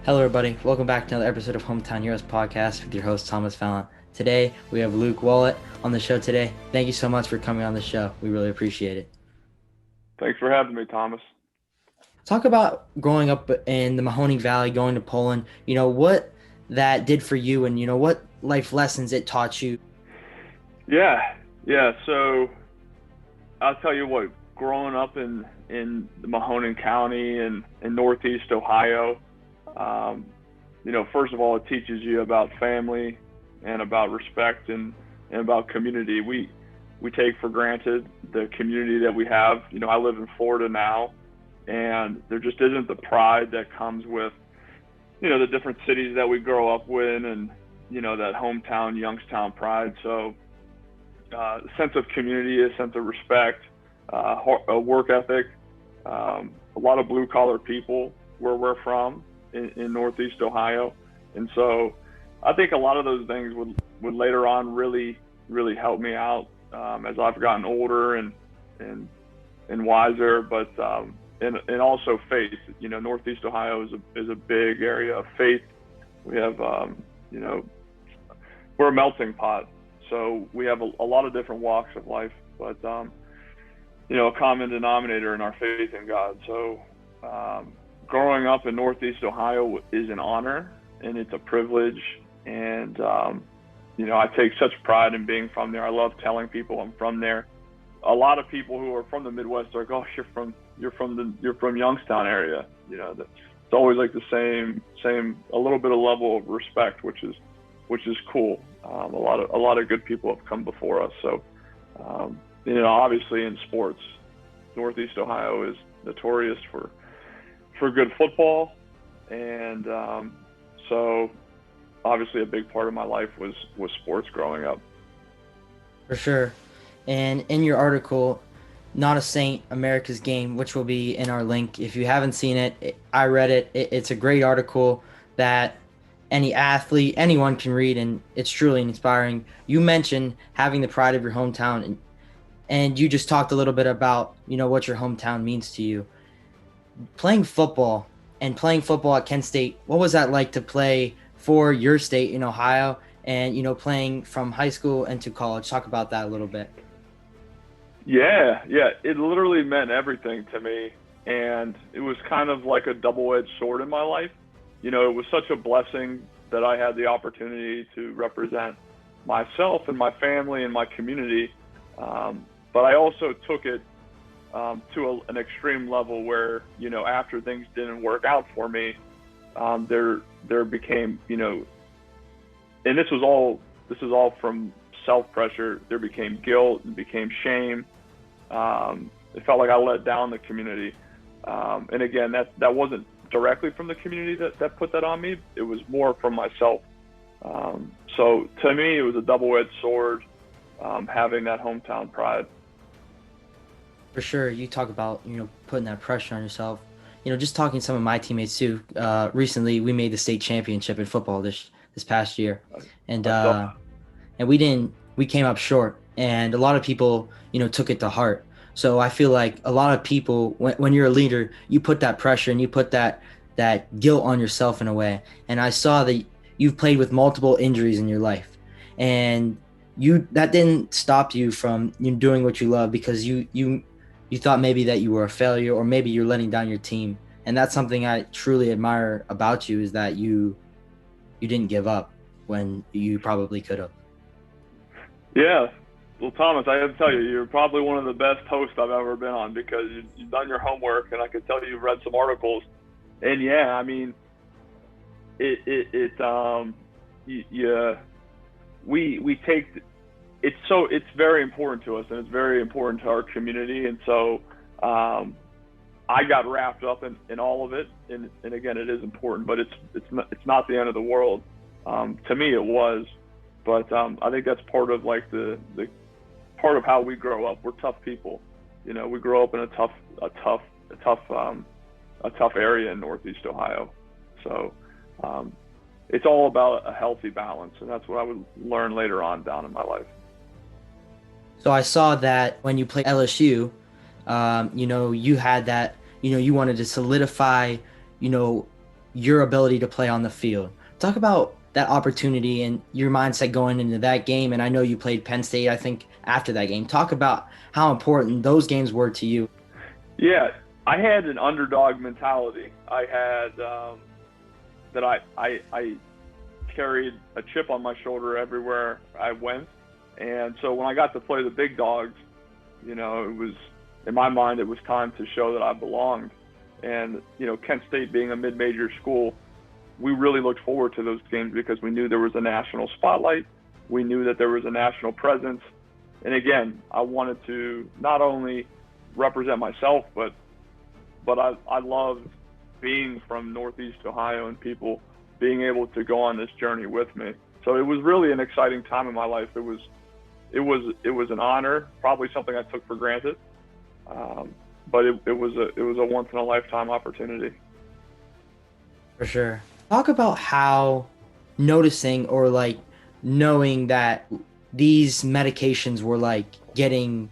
Hello, everybody. Welcome back to another episode of Hometown Heroes Podcast with your host, Thomas Fallon. Today, we have Luke Wollet on the show today. Thank you so much for coming on the show. We really appreciate it. Thanks for having me, Thomas. Talk about growing up in the Mahoning Valley, going to Poland, what that did for you and, what life lessons it taught you. Yeah. So I'll tell you what, growing up in the Mahoning County and in Northeast Ohio, um, first of all, it teaches you about family and about respect and about community. We take for granted the community that we have. I live in Florida now, and there just isn't the pride that comes with, the different cities that we grow up with and, that hometown, Youngstown pride. So, a sense of community, a sense of respect, a work ethic, a lot of blue collar people where we're from in Northeast Ohio. And so I think a lot of those things would later on really help me out as I've gotten older and wiser, but and also faith. Northeast Ohio is a big area of faith. We have we're a melting pot, so we have a lot of different walks of life, but a common denominator in our faith in God. So growing up in Northeast Ohio is an honor and it's a privilege, and I take such pride in being from there. I love telling people I'm from there. A lot of people who are from the Midwest are like, "Oh, you're from Youngstown area." It's always like the same a little bit of level of respect, which is cool. A lot of good people have come before us. So obviously in sports, Northeast Ohio is notorious for good football, and so obviously a big part of my life was sports growing up. For sure. And in your article, Not a Saint, America's Game, which will be in our link. If you haven't seen it, I read it. It's a great article that any athlete, anyone can read, and it's truly inspiring. You mentioned having the pride of your hometown, and you just talked a little bit about, what your hometown means to you. Playing football at Kent State, what was that like to play for your state in Ohio and, playing from high school into college? Talk about that a little bit. Yeah. It literally meant everything to me. And it was kind of like a double-edged sword in my life. It was such a blessing that I had the opportunity to represent myself and my family and my community. But I also took it to an extreme level where, after things didn't work out for me, there became, and this is all from self-pressure. There became guilt and became shame. It felt like I let down the community. And again, that wasn't directly from the community that put that on me. It was more from myself. So to me, it was a double-edged sword, having that hometown pride. For sure. You talk about, putting that pressure on yourself. Just talking to some of my teammates too. Recently, we made the state championship in football this past year, and we came up short, and a lot of people, took it to heart. So I feel like a lot of people, when you're a leader, you put that pressure and you put that guilt on yourself in a way. And I saw that you've played with multiple injuries in your life, and that didn't stop you from doing what you love, because you thought maybe that you were a failure, or maybe you're letting down your team. And that's something I truly admire about you, is that you didn't give up when you probably could have. Yeah. Well, Thomas, I have to tell you, you're probably one of the best hosts I've ever been on, because you've done your homework, and I can tell you've read some articles. And yeah, I mean, we take it's very important to us, and it's very important to our community. And so I got wrapped up in all of it, and again, it is important, but it's not the end of the world. To me, it was, but I think that's part of like the part of how we grow up. We're tough people. We grow up in a tough area in Northeast Ohio. So it's all about a healthy balance, and that's what I would learn later on down in my life. So I saw that when you played LSU, you had that, you wanted to solidify, your ability to play on the field. Talk about that opportunity and your mindset going into that game. And I know you played Penn State, I think, after that game. Talk about how important those games were to you. Yeah, I had an underdog mentality. I had that I carried a chip on my shoulder everywhere I went, and so when I got to play the big dogs, it was in my mind it was time to show that I belonged. And Kent State being a mid-major school, we really looked forward to those games because we knew there was a national spotlight. We knew that there was a national presence. And again, I wanted to not only represent myself, but I loved being from Northeast Ohio and people being able to go on this journey with me. So it was really an exciting time in my life. It was an honor, probably something I took for granted, but it was a once in a lifetime opportunity. For sure. Talk about how noticing or like knowing that these medications were like getting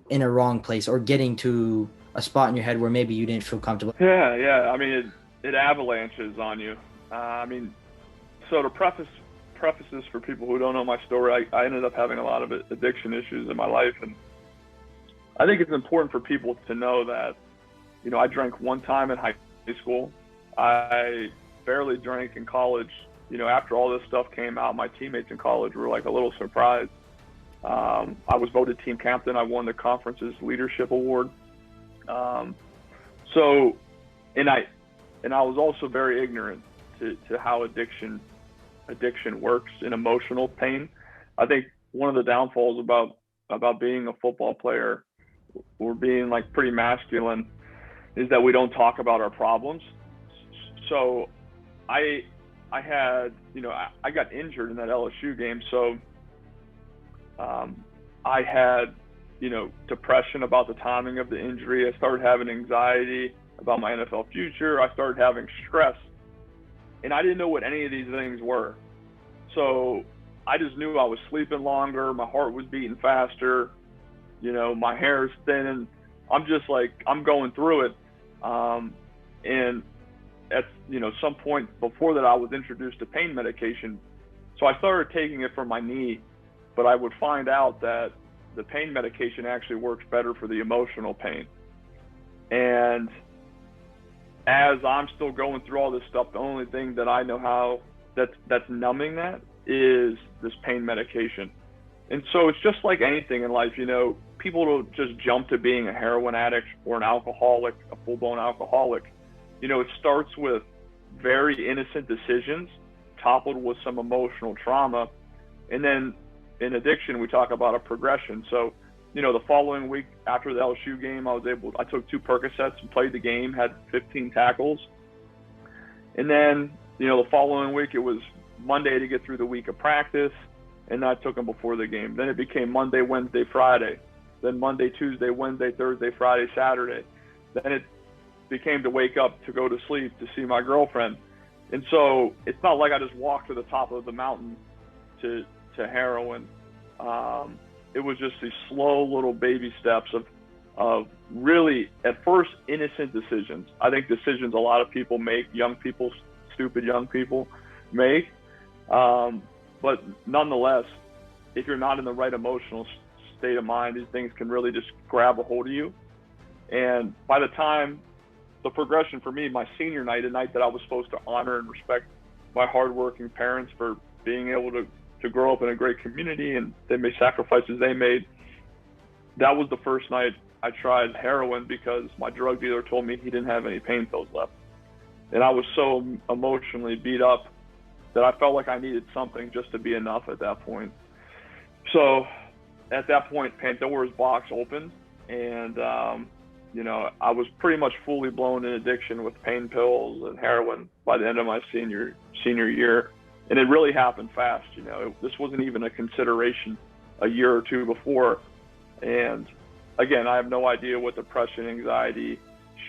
in a wrong place or getting to a spot in your head where maybe you didn't feel comfortable. Yeah, yeah. I mean, it avalanches on you. I mean, so to preface this for people who don't know my story, I ended up having a lot of addiction issues in my life, and I think it's important for people to know that I drank one time in high school. I barely drank in college. After all this stuff came out, my teammates in college were like a little surprised. I was voted team captain. I won the conference's leadership award. Um, so, and I was also very ignorant to how addiction works in emotional pain. I think one of the downfalls about being a football player or being like pretty masculine is that we don't talk about our problems. So I I had I got injured in that LSU game, so I had depression about the timing of the injury. I started having anxiety about my NFL future. I started having stress, and I didn't know what any of these things were. So I just knew I was sleeping longer. My heart was beating faster. My hair is thinning. I'm just like, I'm going through it. And at some point before that, I was introduced to pain medication. So I started taking it for my knee, but I would find out that the pain medication actually works better for the emotional pain. And as I'm still going through all this stuff, the only thing that I know how that's numbing that is this pain medication. And so it's just like anything in life, people don't just jump to being a heroin addict or an alcoholic, a full-blown alcoholic. It starts with very innocent decisions toppled with some emotional trauma. And then in addiction, we talk about a progression. So, the following week after the LSU game, I took 2 Percocets and played the game, had 15 tackles. And then, the following week, it was Monday to get through the week of practice, and I took them before the game. Then it became Monday, Wednesday, Friday. Then Monday, Tuesday, Wednesday, Thursday, Friday, Saturday. Then it became to wake up to go to sleep to see my girlfriend. And so it's not like I just walked to the top of the mountain to heroin. It was just these slow little baby steps of really, at first, innocent decisions. I think decisions a lot of people make, young people, stupid young people make. But nonetheless, if you're not in the right emotional state of mind, these things can really just grab a hold of you. And by the time the progression for me, my senior night, a night that I was supposed to honor and respect my hardworking parents for being able to grow up in a great community, and they made sacrifices they made. That was the first night I tried heroin because my drug dealer told me he didn't have any pain pills left. And I was so emotionally beat up that I felt like I needed something just to be enough at that point. So at that point, Pandora's box opened, and I was pretty much fully blown in addiction with pain pills and heroin by the end of my senior year. And it really happened fast. This wasn't even a consideration a year or two before. And again, I have no idea what depression, anxiety,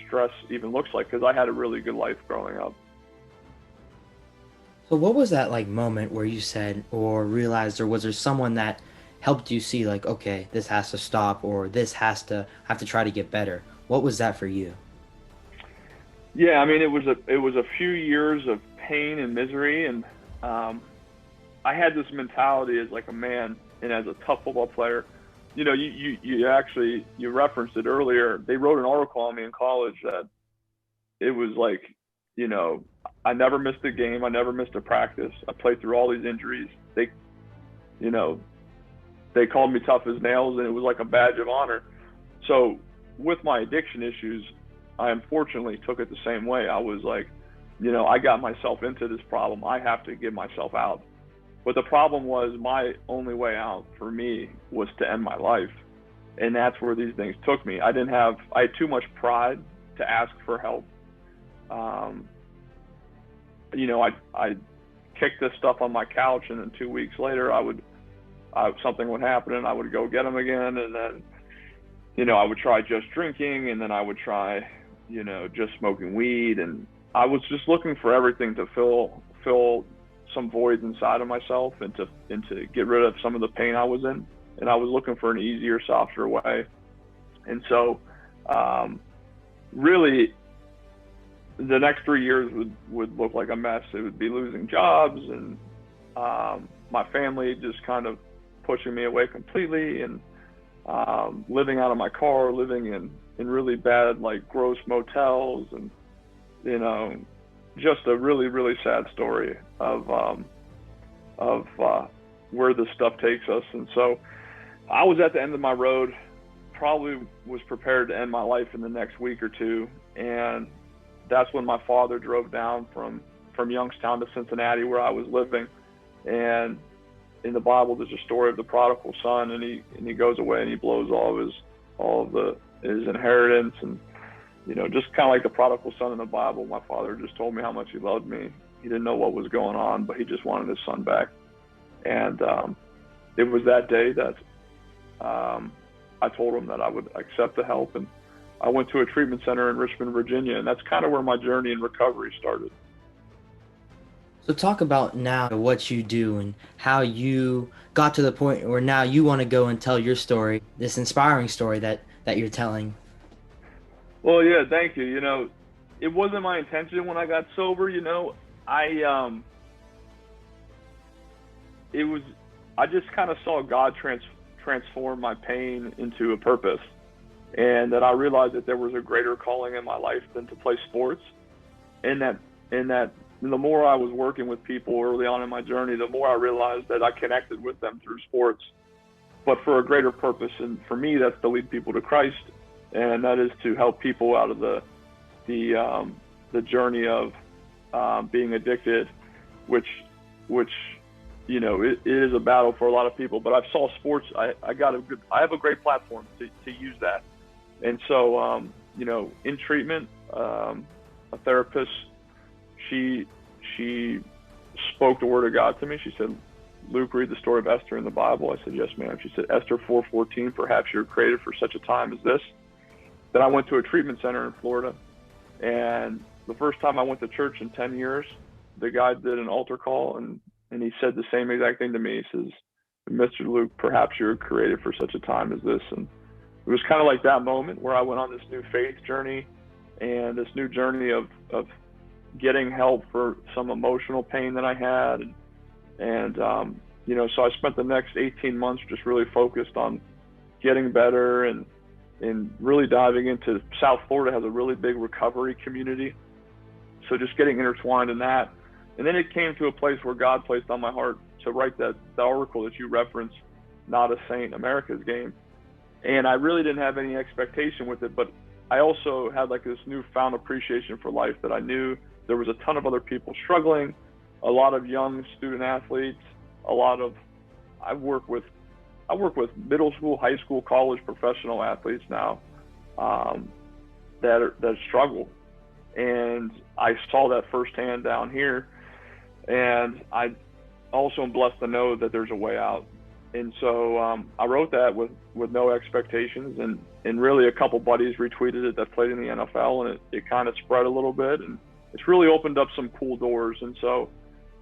stress even looks like because I had a really good life growing up. So what was that like moment where you said or realized, or was there someone that helped you see like, okay, this has to stop or this has to have to try to get better? What was that for you? Yeah, I mean, it was a few years of pain and misery, and I had this mentality as like a man and as a tough football player. You know, you actually you referenced it earlier. They wrote an article on me in college that it was like, you know, I never missed a game, I never missed a practice. I played through all these injuries. You know, they called me tough as nails, and it was like a badge of honor. So with my addiction issues, I unfortunately took it the same way. I was like, you know, I got myself into this problem. I have to get myself out. But the problem was my only way out for me was to end my life. And that's where these things took me. I had too much pride to ask for help. Um, you know, I kick this stuff on my couch, and then 2 weeks later, something would happen, and I would go get them again, and then, you know, I would try just drinking, and then I would try, you know, just smoking weed, and I was just looking for everything to fill some voids inside of myself, and to get rid of some of the pain I was in, and I was looking for an easier, softer way, and so, really, the next 3 years would look like a mess. It would be losing jobs, and my family just kind of pushing me away completely, and living out of my car, living in really bad, like, gross motels, and, you know, just a really, really sad story of where this stuff takes us. And so I was at the end of my road, probably was prepared to end my life in the next week or two. And that's when my father drove down from Youngstown to Cincinnati, where I was living. And in the Bible, there's a story of the prodigal son, and he goes away and he blows all of his inheritance. And, you know, just kind of like the prodigal son in the Bible, my father just told me how much he loved me. He didn't know what was going on, but he just wanted his son back. And it was that day that I told him that I would accept the help, and I went to a treatment center in Richmond, Virginia, and that's kind of where my journey in recovery started. So talk about now what you do and how you got to the point where now you want to go and tell your story, this inspiring story that you're telling. Well, yeah, thank you. You know, it wasn't my intention when I got sober. You know, I it was I just kind of saw God transform my pain into a purpose, and that I realized that there was a greater calling in my life than to play sports, and that the more I was working with people early on in my journey, the more I realized that I connected with them through sports, but for a greater purpose. And for me, that's to lead people to Christ, and that is to help people out of the journey of being addicted, which you know, it is a battle for a lot of people. But I saw sports. I have a great platform to use that. And so, you know, in treatment, a therapist, she spoke the word of God to me. She said, "Luke, read the story of Esther in the Bible." I said, "Yes, ma'am." She said, "Esther 4:14, perhaps you're created for such a time as this." Then I went to a treatment center in Florida, and the first time I went to church in 10 years, the guy did an altar call, and he said the same exact thing to me. He says, "Mr. Luke, perhaps you're created for such a time as this." And it was kind of like that moment where I went on this new faith journey, and this new journey of getting help for some emotional pain that I had. And you know, so I spent the next 18 months just really focused on getting better, and really diving into South Florida has a really big recovery community. So just getting intertwined in that. And then it came to a place where God placed on my heart to write the article that you referenced, Not a Saint, America's Game. And I really didn't have any expectation with it, but I also had like this newfound appreciation for life, that I knew there was a ton of other people struggling, a lot of young student athletes, I work with middle school, high school, college, professional athletes now, that struggle. And I saw that firsthand down here. And I also am blessed to know that there's a way out. And so I wrote that with no expectations, and really a couple buddies retweeted it that played in the NFL, and it kind of spread a little bit, and it's really opened up some cool doors. And so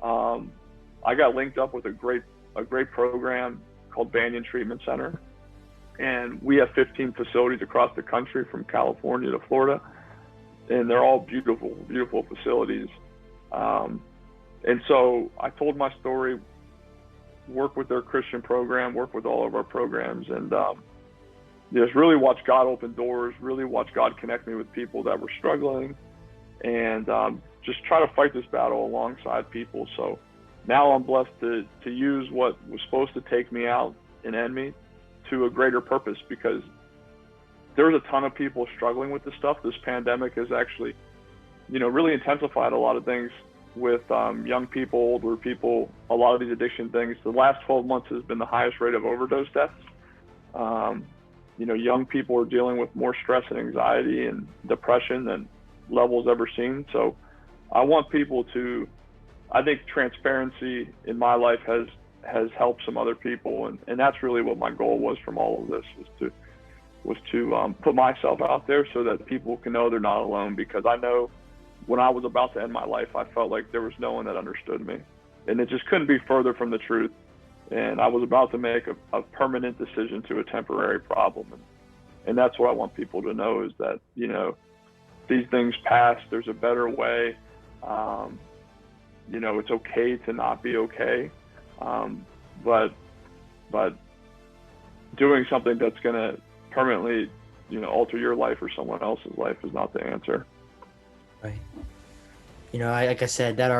I got linked up with a great program called Banyan Treatment Center, and we have 15 facilities across the country from California to Florida. and they're all beautiful, beautiful facilities. Um, and so I told my story, work with their Christian program, work with all of our programs, and just really watch God open doors, really watch God connect me with people that were struggling, and just try to fight this battle alongside people. So now I'm blessed to use what was supposed to take me out and end me to a greater purpose, because there's a ton of people struggling with this stuff. This pandemic has actually, really intensified a lot of things with young people, older people, a lot of these addiction things. The last 12 months has been the highest rate of overdose deaths. Young people are dealing with more stress and anxiety and depression than levels ever seen. So I want people to, I think transparency in my life has helped some other people. And that's really what my goal was from all of this, was to put myself out there so that people can know they're not alone. Because I know when I was about to end my life, I felt like there was no one that understood me, and it just couldn't be further from the truth. And I was about to make a permanent decision to a temporary problem. And that's what I want people to know, is that, these things pass. There's a better way. It's okay to not be okay. But doing something that's going to permanently, alter your life or someone else's life is not the answer. Right. Like I said, that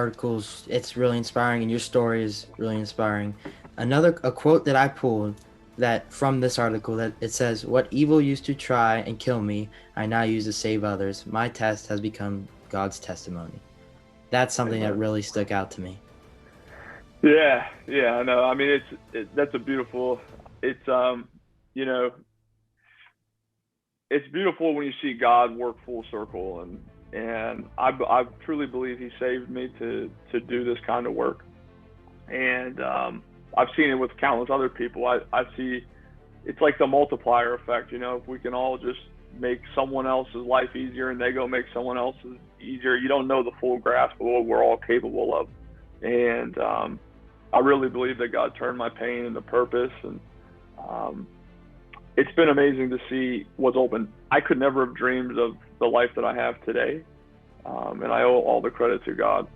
it's really inspiring, and your story is really inspiring. A quote that I pulled that from this article, that it says, "What evil used to try and kill me, I now use to save others. My test has become God's testimony." That's something that really stuck out to me. Yeah, I know. I mean, that's a beautiful. It's it's beautiful when you see God work full circle, and I truly believe He saved me to do this kind of work, and I've seen it with countless other people. I see it's like the multiplier effect. If we can all just make someone else's life easier and they go make someone else's easier, you don't know the full grasp of what we're all capable of. And I really believe that God turned my pain into purpose, and it's been amazing to see what's open. I could never have dreamed of the life that I have today, and I owe all the credit to God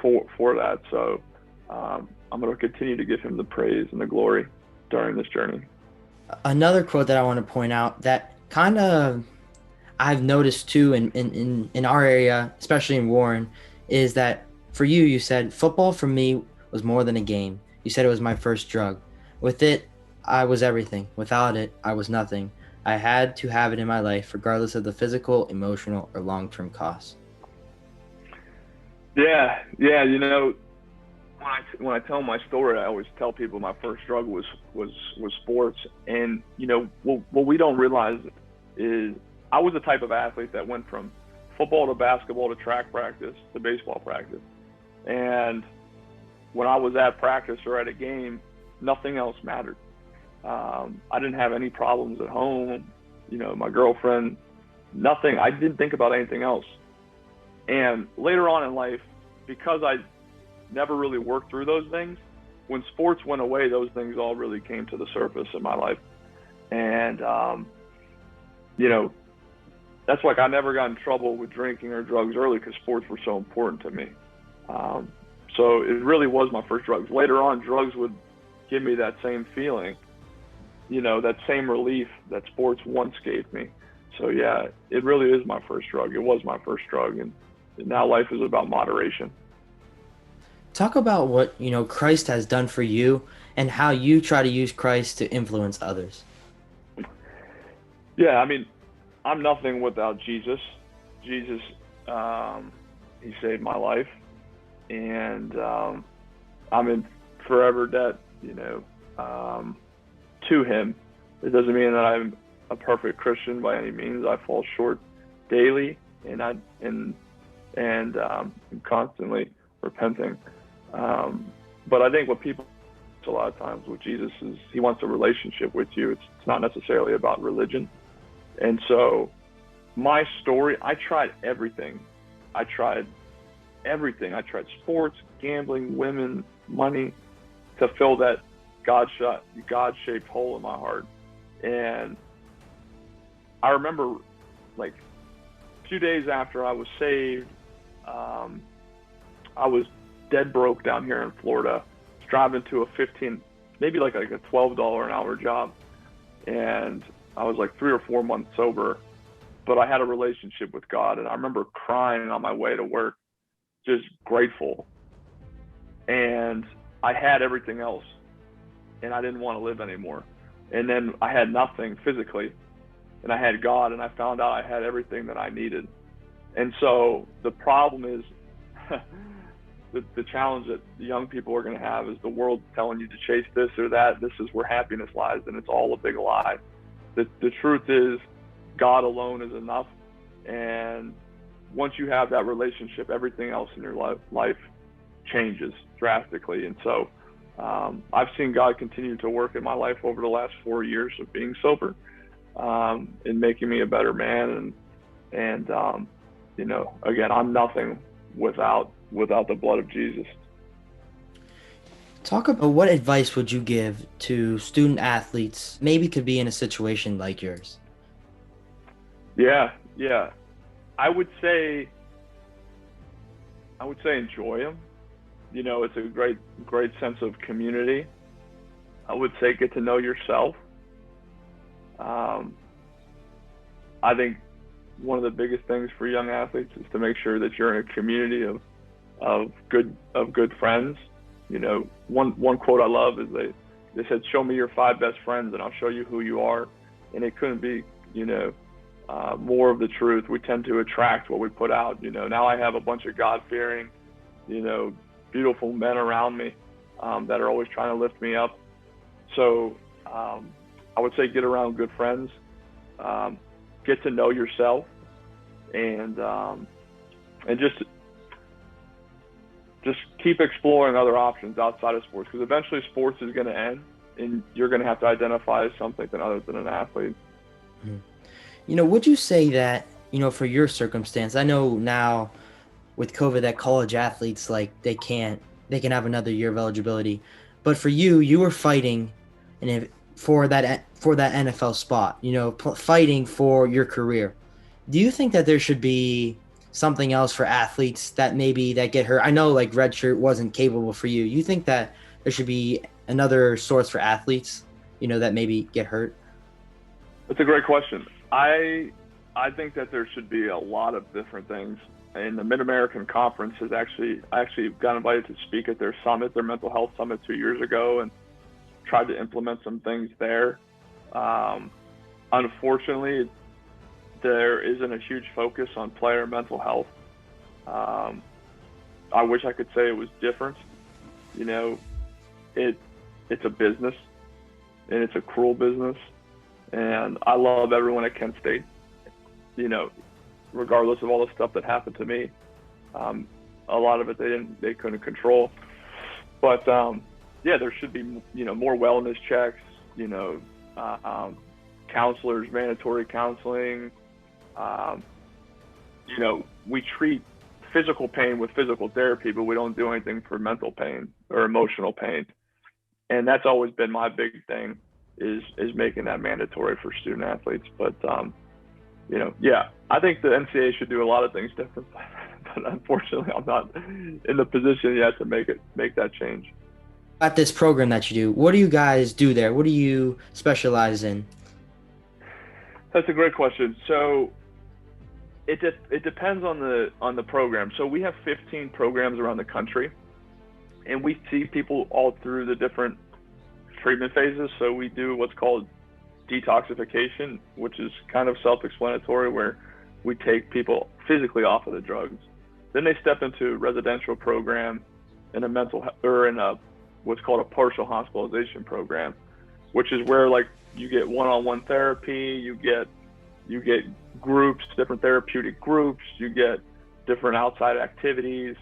for that. So I'm going to continue to give Him the praise and the glory during this journey. Another quote that I want to point out that kind of I've noticed too in our area, especially in Warren, is that for you said football for me was more than a game. You said it was my first drug. With it, I was everything. Without it, I was nothing. I had to have it in my life, regardless of the physical, emotional, or long-term costs. Yeah. When I tell my story, I always tell people my first drug was sports. And what we don't realize is I was the type of athlete that went from football to basketball to track practice to baseball practice. And when I was at practice or at a game, nothing else mattered. I didn't have any problems at home, my girlfriend, nothing. I didn't think about anything else. And later on in life, because I never really worked through those things, when sports went away, those things all really came to the surface in my life. And, that's like I never got in trouble with drinking or drugs early, because sports were so important to me. So it really was my first drugs. Later on, drugs would give me that same feeling, that same relief that sports once gave me. So yeah, it really is my first drug. It was my first drug, and now life is about moderation. Talk about what, Christ has done for you and how you try to use Christ to influence others. Yeah, I mean, I'm nothing without Jesus. Jesus, He saved my life, and I'm in forever debt, to Him. It doesn't mean that I'm a perfect Christian by any means. I fall short daily, and I'm constantly repenting. But I think what people a lot of times with Jesus is He wants a relationship with you. It's not necessarily about religion. And so my story, I tried everything. I tried sports, gambling, women, money, to fill that God-shaped hole in my heart. And I remember, like, few days after I was saved, um, I was dead broke down here in Florida, driving to a 15, maybe like a $12 an hour job, and I was like 3 or 4 months sober. But I had a relationship with God, and I remember crying on my way to work, just grateful. And I had everything else, and I didn't want to live anymore. And then I had nothing physically, and I had God, and I found out I had everything that I needed. And so the problem is, the challenge that the young people are going to have is the world telling you to chase this or that. This is where happiness lies, and it's all a big lie. The truth is, God alone is enough. And once you have that relationship, everything else in your life changes drastically. And so I've seen God continue to work in my life over the last 4 years of being sober, and making me a better man. And again, I'm nothing without the blood of Jesus. Talk about what advice would you give to student athletes, maybe could be in a situation like yours? Yeah. I would say enjoy them. It's a great sense of community. I would say get to know yourself. I think one of the biggest things for young athletes is to make sure that you're in a community of good friends. One quote I love is they said, "Show me your 5 best friends, and I'll show you who you are." And it couldn't be more of the truth. We tend to attract what we put out. Now I have a bunch of God-fearing, beautiful men around me that are always trying to lift me up. So I would say get around good friends, get to know yourself, and just keep exploring other options outside of sports, because eventually sports is going to end, and you're going to have to identify as something other than an athlete. Would you say that, for your circumstance, I know now with COVID that college athletes, like they can have another year of eligibility, but for you were fighting for that NFL spot, fighting for your career. Do you think that there should be something else for athletes that get hurt? I know like redshirt wasn't capable for you. You think that there should be another source for athletes, that maybe get hurt? That's a great question. I think that there should be a lot of different things. And the Mid-American Conference I actually got invited to speak at their summit, their mental health summit 2 years ago, and tried to implement some things there. Unfortunately, there isn't a huge focus on player mental health. I wish I could say it was different. It's a business, and it's a cruel business. And I love everyone at Kent State, regardless of all the stuff that happened to me. A lot of it they couldn't control. But there should be more wellness checks, counselors, mandatory counseling. We treat physical pain with physical therapy, but we don't do anything for mental pain or emotional pain. And that's always been my big thing, is making that mandatory for student athletes. But I think the NCAA should do a lot of things different, but unfortunately I'm not in the position yet to make that change. At this program that you do, what do you guys do there? What do you specialize in? That's a great question. So it depends on the program. So we have 15 programs around the country, and we see people all through the different treatment phases. So we do what's called detoxification, which is kind of self-explanatory, where we take people physically off of the drugs. Then they step into a residential program in a what's called a partial hospitalization program, which is where like you get one-on-one therapy, you get groups, different therapeutic groups, you get different outside activities.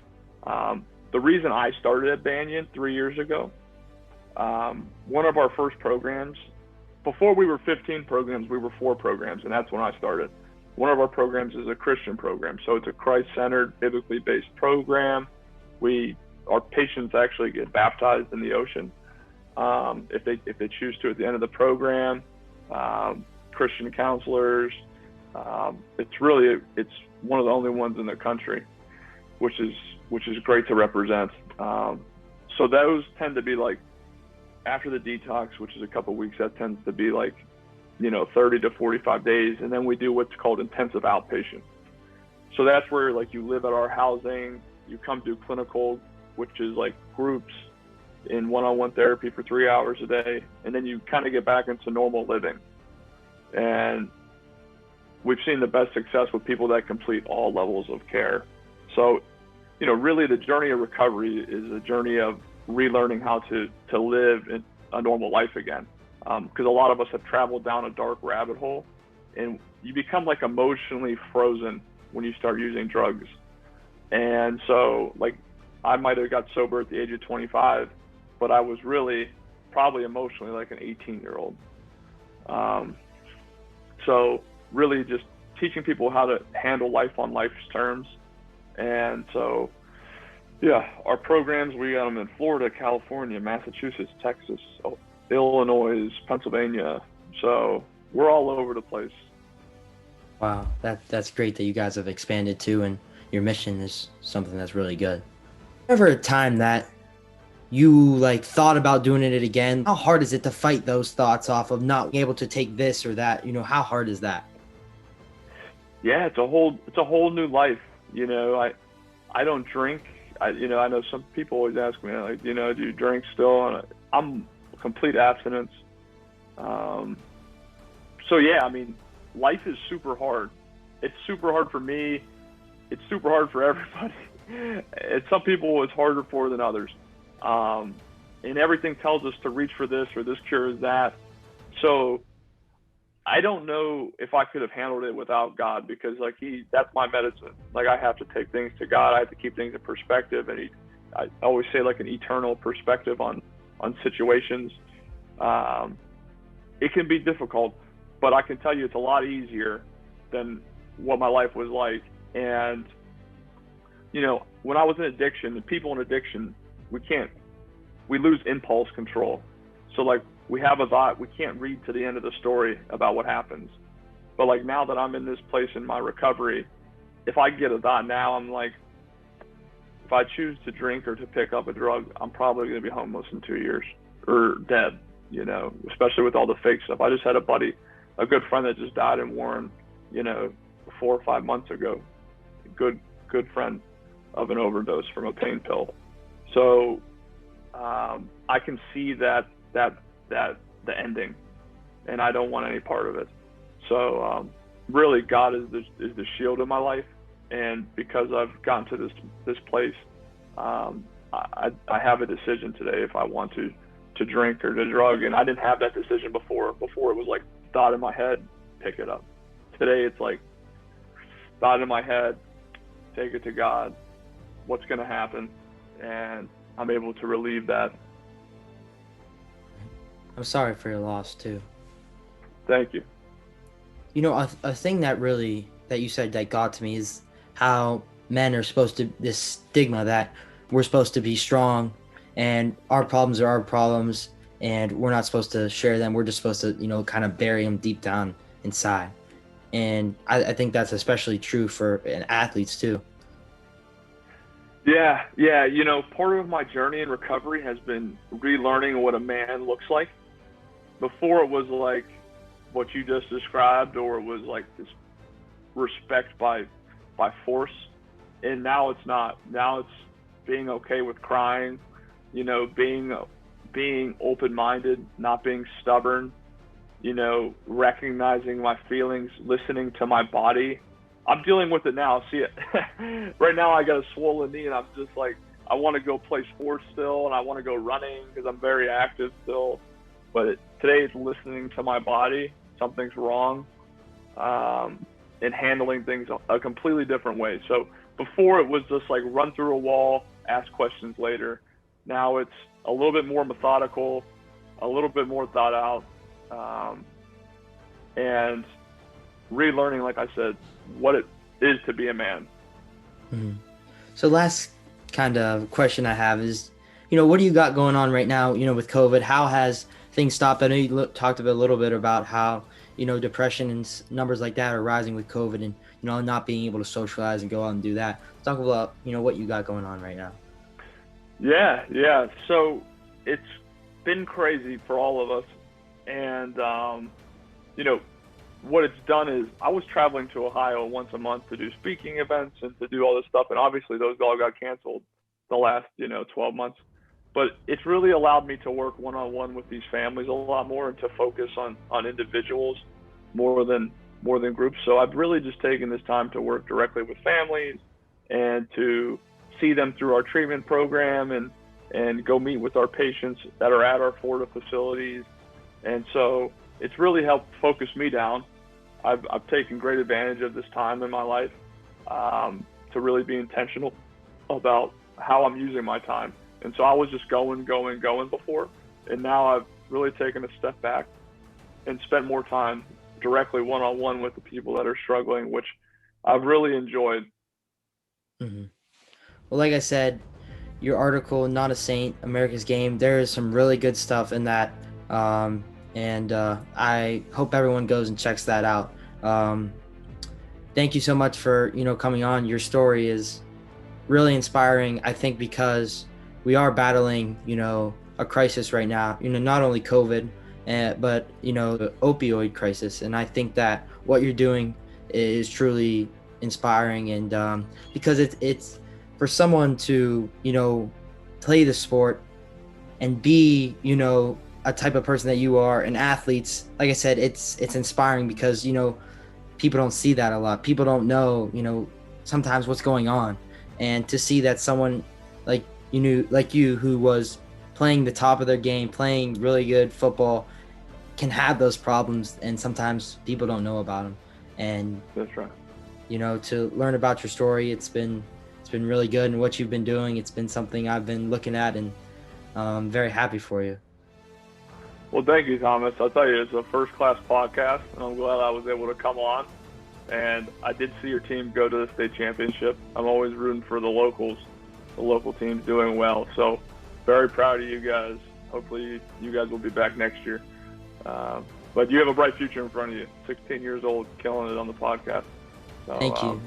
The reason I started at Banyan 3 years ago, one of our first programs, before we were 15 programs, we were 4 programs, and that's when I started. One of our programs is a Christian program, so it's a Christ-centered, biblically based program. Our patients actually get baptized in the ocean if they choose to at the end of the program. Christian counselors, It's one of the only ones in the country, which is great to represent. So those tend to be like after the detox, which is a couple of weeks. That tends to be like 30 to 45 days, and then we do what's called intensive outpatient. So that's where like you live at our housing, you come do clinical, which is like groups in one-on-one therapy for 3 hours a day, and then you kind of get back into normal living. And we've seen the best success with people that complete all levels of care. So, really the journey of recovery is a journey of relearning how to live in a normal life again. Because a lot of us have traveled down a dark rabbit hole, and you become like emotionally frozen when you start using drugs. And so like I might have got sober at the age of 25, but I was really probably emotionally like an 18-year-old. So really just teaching people how to handle life on life's terms. And so, yeah, our programs, we got them in Florida, California, Massachusetts, Texas, Illinois, Pennsylvania. So we're all over the place. Wow, that's great that you guys have expanded too, and your mission is something that's really good. Ever a time that you like thought about doing it again? How hard is it to fight those thoughts off of not being able to take this or that? How hard is that? Yeah, it's a whole new life. I don't drink. I know some people always ask me like, do you drink still? And I'm complete abstinence. So yeah, I mean, life is super hard. It's super hard for me. It's super hard for everybody. And some people it's harder for than others. And everything tells us to reach for this or this cures that. So I don't know if I could have handled it without God, because like that's my medicine. Like I have to take things to God. I have to keep things in perspective. And I always say like an eternal perspective on situations. It can be difficult, but I can tell you it's a lot easier than what my life was like. And, when I was in addiction, and people in addiction, we lose impulse control. So like we have a thought, we can't read to the end of the story about what happens. But like now that I'm in this place in my recovery, if I get a thought now, I'm like, if I choose to drink or to pick up a drug, I'm probably going to be homeless in 2 years or dead, especially with all the fake stuff. I just had a good friend that just died in Warren, 4 or 5 months ago. Good friend of an overdose from a pain pill. So I can see that the ending, and I don't want any part of it. So really, God is the shield of my life, and because I've gotten to this place, I have a decision today if I want to drink or to drug, and I didn't have that decision before. Before it was like thought in my head, pick it up. Today it's like thought in my head, take it to God. What's going to happen? And I'm able to relieve that. I'm sorry for your loss too. Thank you. A thing that you said that got to me is how men are supposed to, this stigma that we're supposed to be strong and our problems are our problems and we're not supposed to share them. We're just supposed to, kind of bury them deep down inside. And I think that's especially true for athletes too. Yeah. Part of my journey in recovery has been relearning what a man looks like. Before it was like what you just described, or it was like this respect by force. And now it's not. Now it's being okay with crying, being open-minded, not being stubborn, recognizing my feelings, listening to my body. I'm dealing with it now. See it right now. I got a swollen knee, and I'm just like, I want to go play sports still, and I want to go running because I'm very active still. But today it's listening to my body. Something's wrong, and handling things a completely different way. So before it was just like run through a wall, ask questions later. Now it's a little bit more methodical, a little bit more thought out, and relearning, like I said, what it is to be a man. Mm-hmm. So last kind of question I have is, what do you got going on right now, with COVID? How has things stopped? I know you talked a little bit about how, depression and numbers like that are rising with COVID and, not being able to socialize and go out and do that. Let's talk about, what you got going on right now. Yeah, yeah. So it's been crazy for all of us, and you know, what it's done is I was traveling to Ohio once a month to do speaking events and to do all this stuff, and obviously those all got canceled the last 12 months. But it's really allowed me to work one on one with these families a lot more and to focus on individuals more than more than groups. So I've really just taken this time to work directly with families and to see them through our treatment program and go meet with our patients that are at our Florida facilities. And so it's really helped focus me down. I've taken great advantage of this time in my life to really be intentional about how I'm using my time. And so I was just going, going, going before. And now I've really taken a step back and spent more time directly one on one with the people that are struggling, which I've really enjoyed. Hmm. Well, like I said, your article, Not a Saint, America's Game, there is some really good stuff in that. And I hope everyone goes and checks that out. Thank you so much for, coming on. Your story is really inspiring, I think, because we are battling, a crisis right now, not only COVID, but, the opioid crisis. And I think that what you're doing is truly inspiring. And because it's for someone to, play the sport and be, a type of person that you are, and athletes, like I said, it's inspiring because, people don't see that a lot. People don't know, sometimes what's going on. And to see that someone like like you, who was playing the top of their game, playing really good football, can have those problems, and sometimes people don't know about them. And That's right. to learn about your story, it's been really good, and what you've been doing, it's been something I've been looking at, and very happy for you. Well, thank you, Thomas. I'll tell you, it's a first class podcast, and I'm glad I was able to come on. And I did see your team go to the state championship. I'm always rooting for the local teams doing well. So, very proud of you guys. Hopefully, you guys will be back next year. But you have a bright future in front of you. 16 years old, killing it on the podcast. So, Thank you.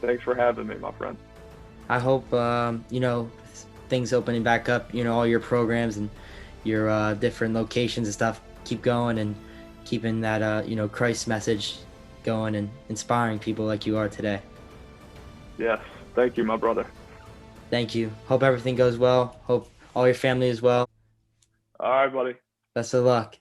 thanks for having me, my friend. I hope things opening back up, all your programs and your different locations and stuff keep going, and keeping that Christ message going and inspiring people like you are today. Yes. Thank you, my brother. Thank you. Hope everything goes well. Hope all your family is well. All right, buddy. Best of luck.